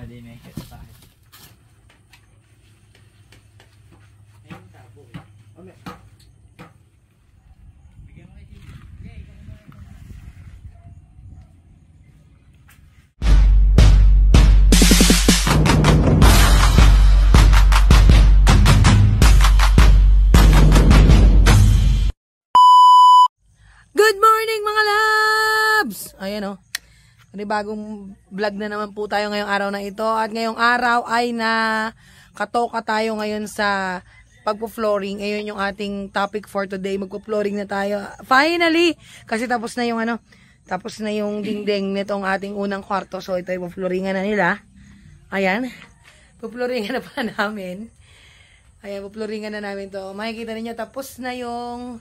din may kita sa akin. Ayun tabo eh. Ome. Bigyan mo kay TV. Okay, ikaw mo. Good morning mga labs! Ayan o. Bagong vlog na naman po tayo ngayong araw na ito. At ngayong araw ay nakatoka tayo ngayon sa pagpo-flooring. Ayun yung ating topic for today. Magpo-flooring na tayo. Finally! Kasi tapos na yung tapos na yung dingding nitong ating unang kwarto. So ito ay po-flooringan na nila. Ayan. Po-flooringan na pa namin. Ayan, po-flooringan na namin to. Makikita ninyo, tapos na yung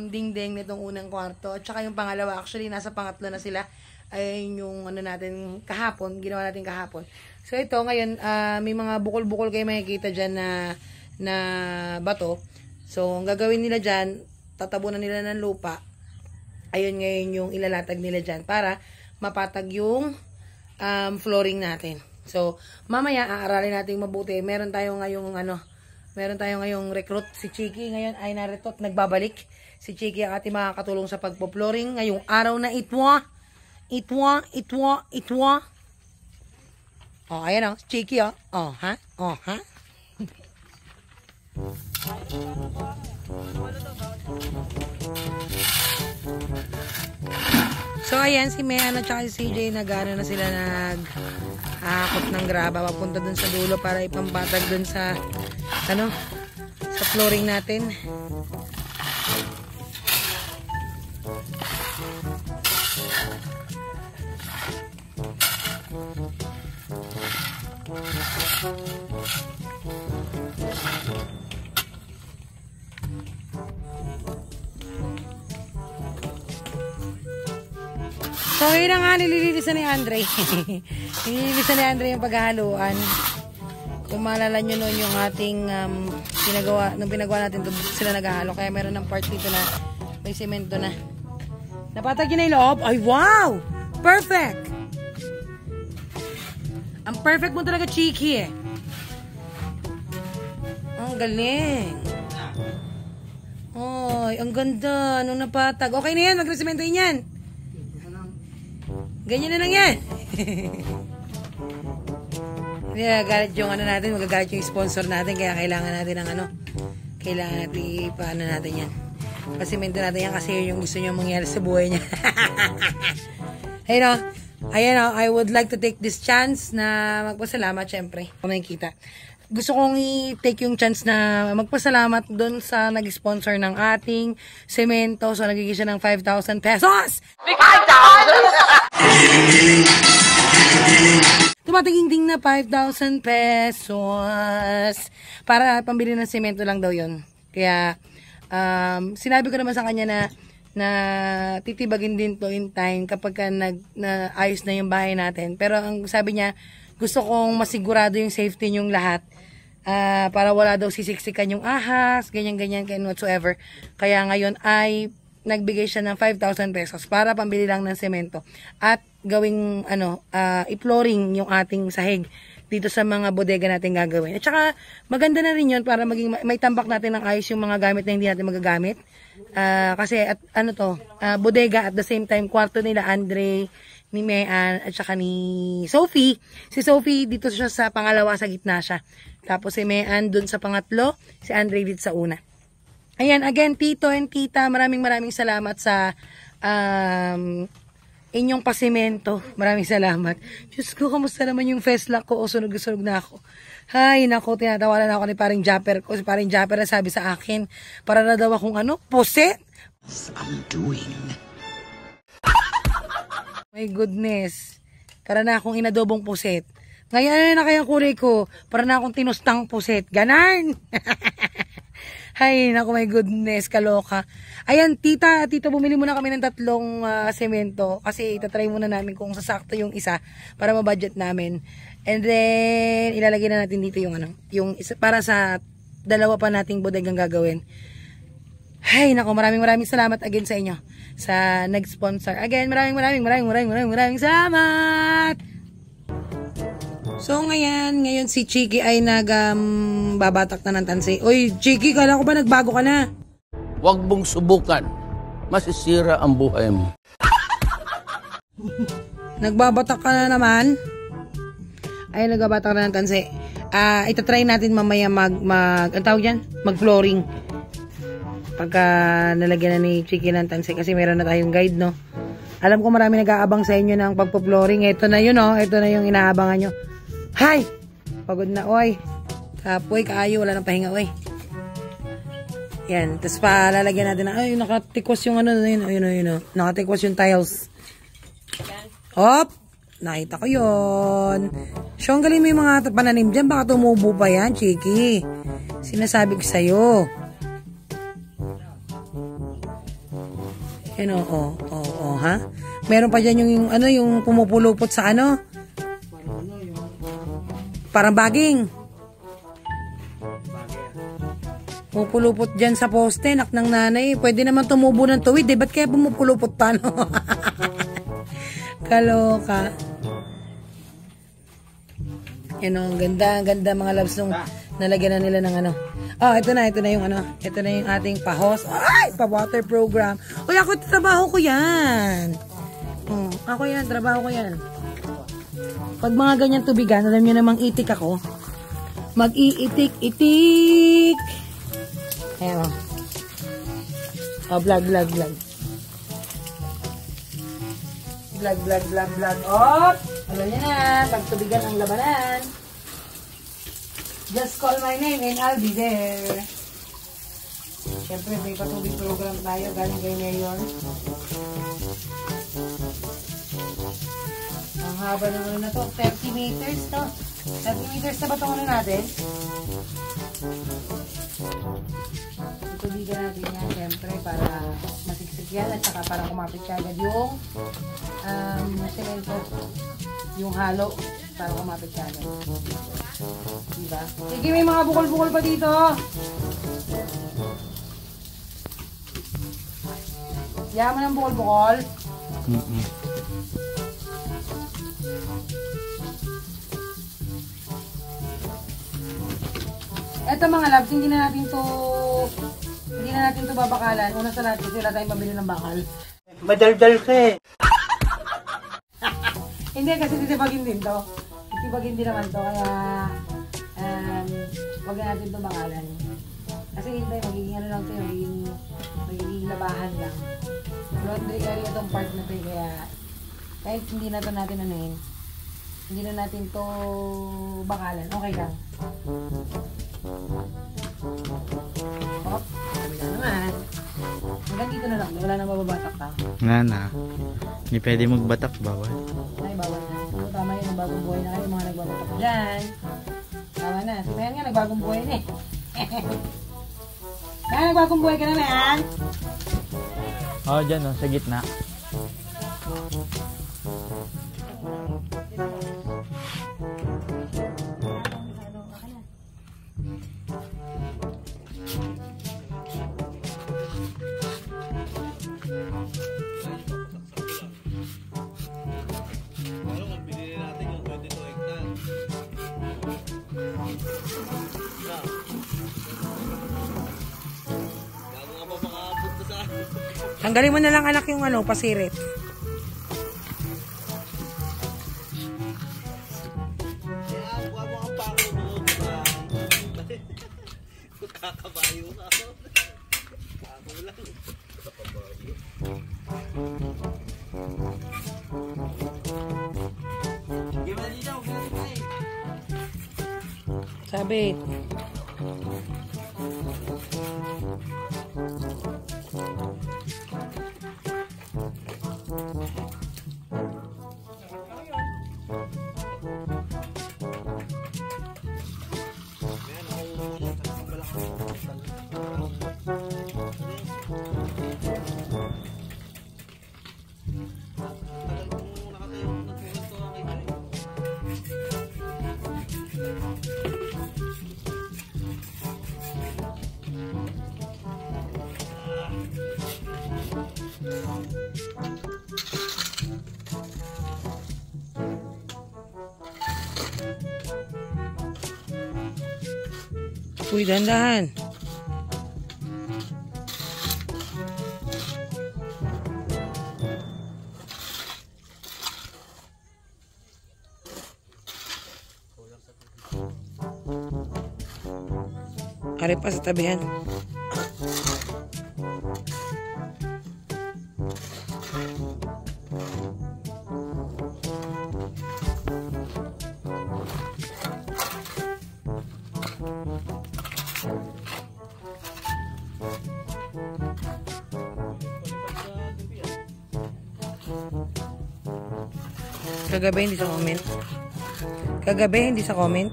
dingding nitong unang kwarto. At saka yung pangalawa, actually nasa pangatlo na sila. Ayun yung natin kahapon, ginawa natin kahapon. So ito ngayon, may mga bukol-bukol kayo makikita dyan na bato. So ang gagawin nila dyan, tatabunan nila ng lupa. Ayun ngayon yung ilalatag nila dyan para mapatag yung flooring natin. So mamaya aaralin natin mabuti. Meron tayo ngayong recruit, si Chiki. Ngayon ay narito at nagbabalik. Si Chiki ang ating makakatulong sa pagpo-flooring ngayong araw na itwa. Oh, ayan o. Chiki o. Oh, ha? Oh, ha? So, ayan, si Mean at saka si CJ nag-ano na sila nag-akot ng graba papunta dun sa dulo para ipambatag dun sa sa flooring natin. So, yun na nga, nililinisan ni Andre. Nililinisan ni Andre yung paghahaluan. Kung maalala nyo noon yung ating nung pinagawa natin, doon sila naghahalo. Kaya meron ng part dito na may semento na. Napatag yun na yung loob. Ay, wow! Perfect! Ang perfect mo talaga, Chiki eh. Ang galing. Ay, ang ganda. Nung napatag. Okay na yan, magresementohin yan. Ganyan na lang yan. Magagalit yung natin, magagalit yung sponsor natin, kaya kailangan natin ng kailangan natin paano natin yan. Pasimento natin yan kasi yun yung gusto nyo mangyari sa buhay niya. Ayan o, I would like to take this chance na magpasalamat, syempre. Kung nakikita. Gusto kong i-take yung chance na magpasalamat doon sa nag-sponsor ng ating semento. So, nagiging siya ng 5,000 pesos! 5,000! Tumatingin na 5,000 pesos. Para pambili ng semento lang daw yun. Kaya, sinabi ko naman sa kanya na titibagin din to in time kapag ayos na yung bahay natin. Pero ang sabi niya, gusto kong masigurado yung safety nyong lahat. Para wala daw sisiksikan yung ahas, ganyan-ganyan, whatsoever. Kaya ngayon ay nagbigay siya ng 5,000 pesos para pambili lang ng semento. At gawing, i-flooring yung ating sahig dito sa mga bodega natin gagawin. At saka, maganda na rin yun para maging may tambak natin ng ayos yung mga gamit na hindi natin magagamit. Kasi, bodega at the same time, kwarto nila Andre, ni Mean, at saka ni Sophie. Si Sophie, dito siya sa pangalawa, sa gitna siya. Tapos si Mean dun sa pangatlo, si Andre dito sa una. Ayan, again, Tito and Tita, maraming salamat sa inyong pasimento. Maraming salamat. Diyos ko, kamusta naman yung festlock ko? O, sunog-sunog na ako. Ay, naku, tinatawanan ako ni paring Japper ko. Si paring Japper na sabi sa akin, para na daw akong puset. I'm doing. My goodness. Para na akong inadobong puset. Ngayon na kayang kulay ko. Para na akong tinustang puset. Ganan! Ay, naku, my goodness, kaloka. Ayan, tita, bumili muna kami ng 3 semento. Kasi itatry muna namin kung sasakto yung isa para mabudget namin. And then, ilalagay na natin dito yung isa, para sa 2 pa nating bodegang gagawin. Ay, naku, maraming salamat again sa inyo. Sa nag-sponsor. Again, maraming salamat! So ngayon si Chiki ay babatak na ng tansi. Uy, Chiki, kala ko ba nagbago ka na? Huwag mong subukan. Masisira ang buhay mo. Nagbabatak ka na naman? Ay, nagbabatak na ng tansi. Itatry natin mamaya ang tawag dyan? Mag-flooring. Pagka nalagyan na ni Chiki ng tansi kasi meron na tayong guide, no? Alam ko marami nag-aabang sa inyo ng pagpo-flooring. Ito na yun, oh. Ito na yung inaabangan nyo. Hay! Pagod na, oy. Kapoy, kaayo. Wala nang pahinga, oy. Yan. Tapos palalagyan natin na, ay, nakatikos yung ano, yun. Nakatikos yung tiles. Hop! Nakita ko yun. So, ang galing mo yung mga pananim dyan. Baka tumubo pa yan, Chiki. Sinasabi ko sa'yo. Yan, ha? Meron pa dyan yung pumupulupot sa ano? Parang baging. Pumupulupot dyan sa poste, nak ng nanay. Pwede naman tumubo ng tuwid, eh. Ba't kaya pumupulupot pa, no? Kaloka. Yan, ang ganda mga loves nung nalagyan na nila ng ano. Ito na yung ano. Ito na yung ating pa-hose. Ay, pa-water program. Uy, ako trabaho ko yan. Ako yan, trabaho ko yan. Pag mga ganyan tubigan, alam nyo namang itik ako. Mag-iitik-itik. Ayan o. Vlog. Vlog. Alam nyo na, pagtubigan ang labanan. Just call my name and I'll be there. Siyempre, may patubig program tayo. Galing kay Mayor. Ang haba ng ano na to. 30 meters to. 30 meters na ba itong ano natin? Tubigan natin yan, siyempre, para masiksik yan. At saka para kumapit ka agad yung semento. Yung halo. Para kumapit ka agad. Diba? Sige, may mga bukol-bukol pa dito. Yaman ng bukol-bukol. Eto mga loves, hindi na natin to babakalan. Una sa lahat kasi wala tayong pabili ng bakal. Madaldal ka eh. Hindi kasi titibagin din to. Titibagin din naman to kaya wag na natin to bakalan. Kasi hindi magiging ano lang to, magiging labahan lang. Laundry area tong part na to kaya kahit hindi na to natin anuhin. Hindi na natin to bakalan. Okay lang. Hop, kami na naman. Hanggang dito na lang. Wala nang mababatak pa. Na. Hindi pwede magbatak, bawal. Ay, bawal na. So, tama yun. Nagbagong buhay na kayo. Mga nagbabatak dyan. Tama na. So, mayan nga, nagbagong buhay na eh. Kaya nagbagong buhay ka na, mayan? Oo, dyan sa gitna. Tanggalin mo na lang anak yung ano, pasirit. Kakabayo ka ako. Ako lang. Gimana dito? Sabit. Uy, dahan-dahan. Ari pa sa tabihan. Kagabi hindi sa comment. Kagabi hindi sa comment.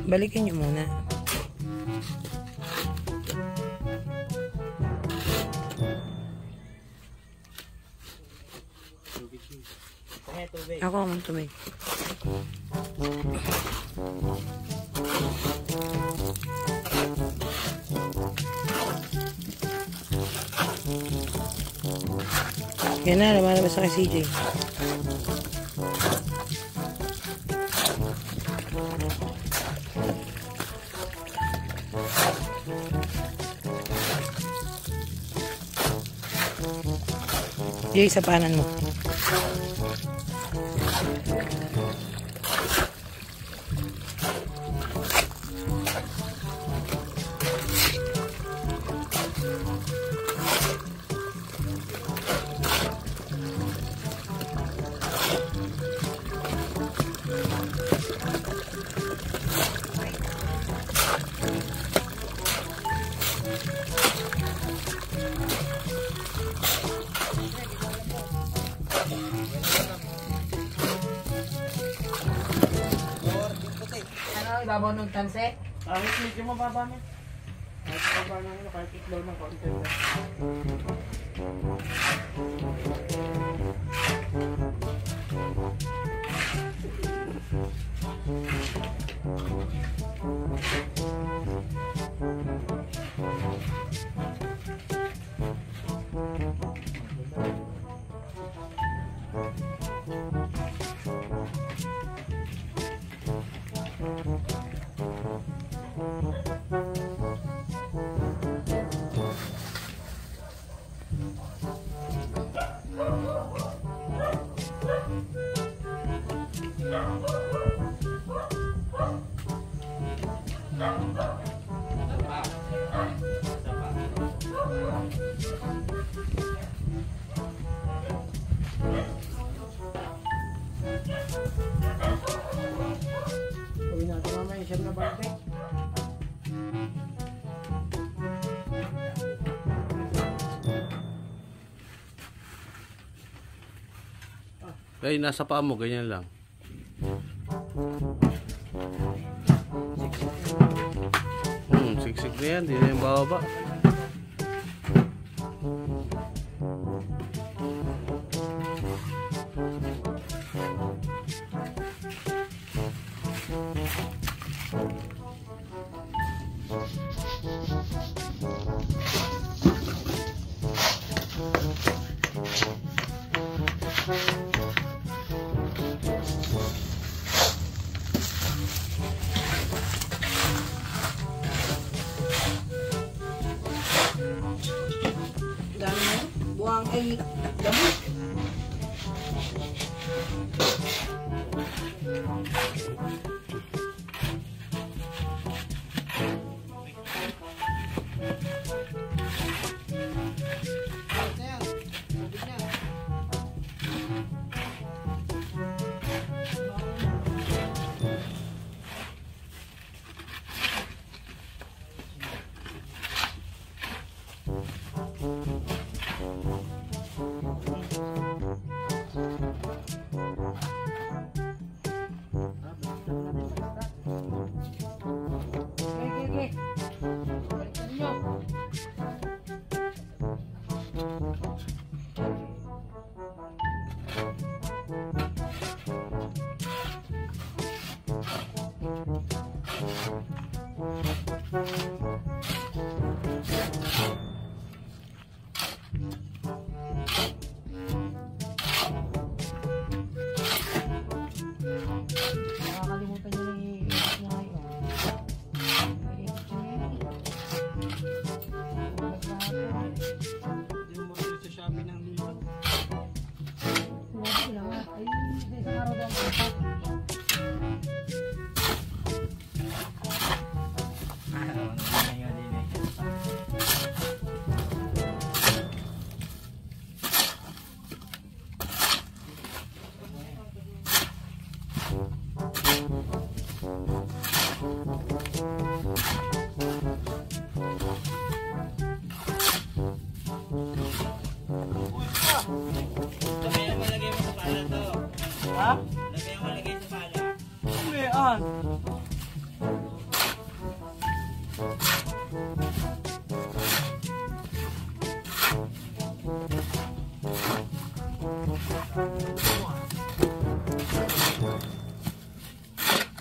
Balikin niyo muna. Ako ang tubig. Yan na, lumalabas na kay CJ. Jay, sa panan mo. Ibabaw ng tanse? Kahit medyo mababa na. Kahit mababa na, kahit itlaw ng konti. Gawin natin mamaya siyam na bante. Ay, nasa paa mo, ganyan lang. Siksik na yan, di na yung bababa. Dami na. Buwang ay dami.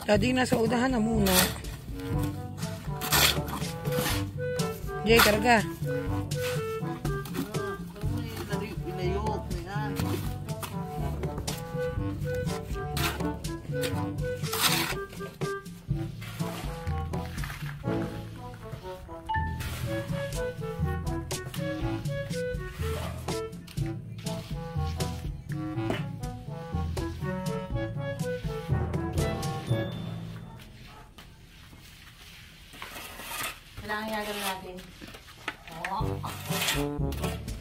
Daddy, nasa udahan na muna. Jay, karga. Kailangan gagawin natin. Oo.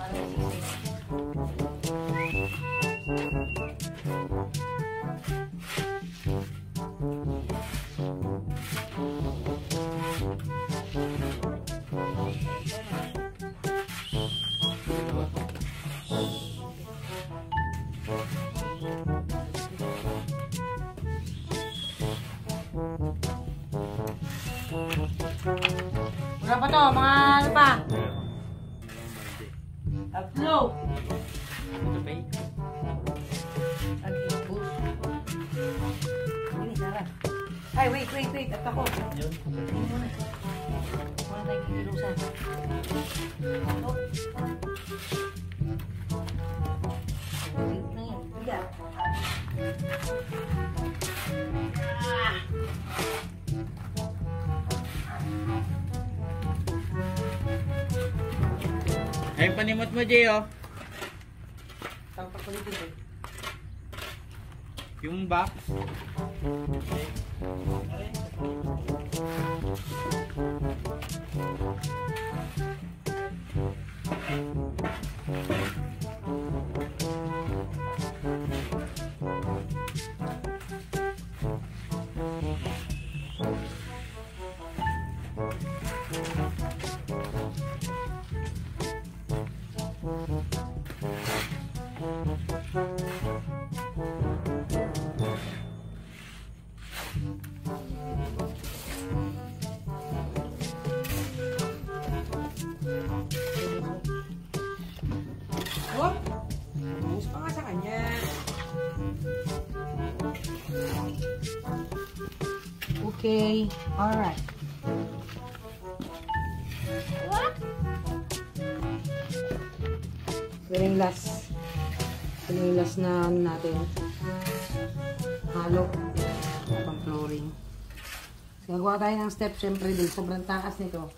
Para masisig. Wala pa to, mga ano pa? Tatlo. Ay, wait. At ako. Wala tayong kikilusan. Ito. Wait na yan. Bigat. Ay, panimot mo, Jay, oh. Tampak ko dito, eh. Yung box. Oh, buhos pa nga sa kanya. Okay, alright. What? Pero yung last. Ito yung last na ano natin. Halo. Pang flooring. So, gagawa tayo ng step syempre din. Sobrang takas nito.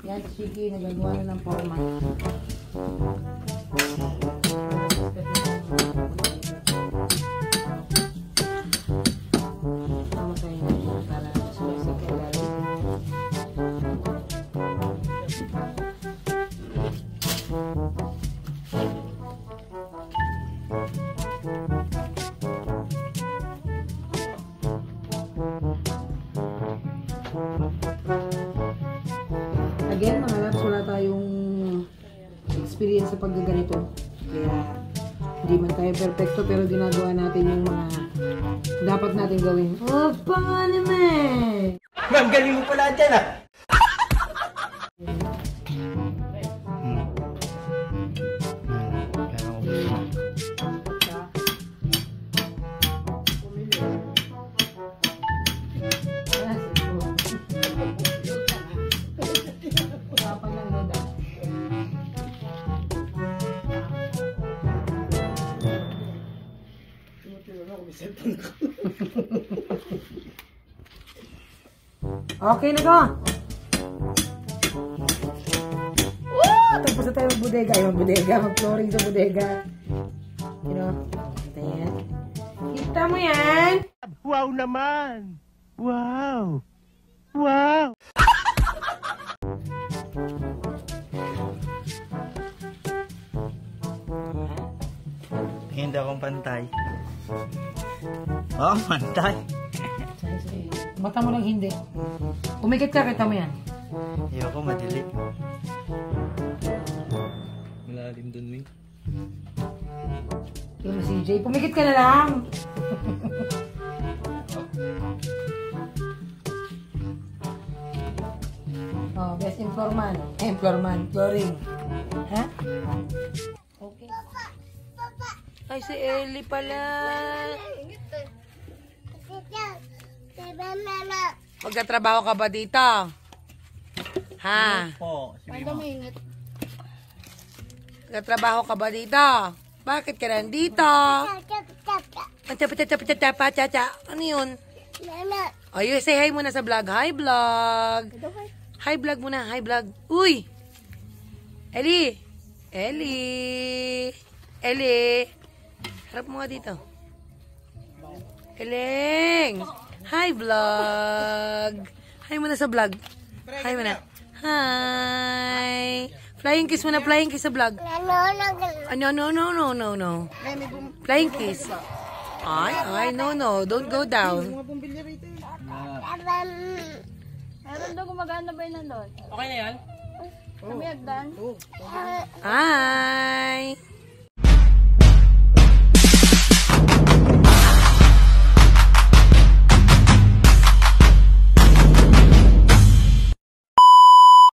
Yan, Chiki, nagagawa na ng forma. Tama sa inyo para sumasik ka lalo. Again, mga labs, wala tayong experience sa paggaganito. Kaya, hindi man tayo perfecto, pero ginagawa natin yung mga dapat natin gawin. Oh, panganime! Ma'am, galing mo pala dyan ah. Okay na ko. Tapos na tayo mag-bodega. Mag-flooring sa bodega. You know? Kita yan. Kita mo yan? Wow naman! Wow! Hindi akong pantay. Oh, pantay. Mata mo lang hindi. Umikit ka, kita mo yan. Ayoko madilim. Malalim dun, Wing. Yung CJ, pumikit ka na lang. Oh, best in floorman. Flooring. Ha? Okay. Ay, si Ellie pala. Magtatrabaho ka ba dito? Ha? Po, si Mima. Magtatrabaho ka ba dito? Bakit ka nandito? Ano yun? Oh, you say hi muna sa vlog. Hi, vlog. Hi, vlog muna. Hi, vlog. Uy! Ellie! Ellie! Ellie! Harap mo nga dito. Eleng! Hi, vlog! Hi muna sa vlog. Hi muna. Hi! Flying kiss muna. Flying kiss sa vlog. No. Flying kiss. Ay, no. Don't go down. Meron daw gumagana ba yun doon? Okay na yan? Kami agdan? Hi!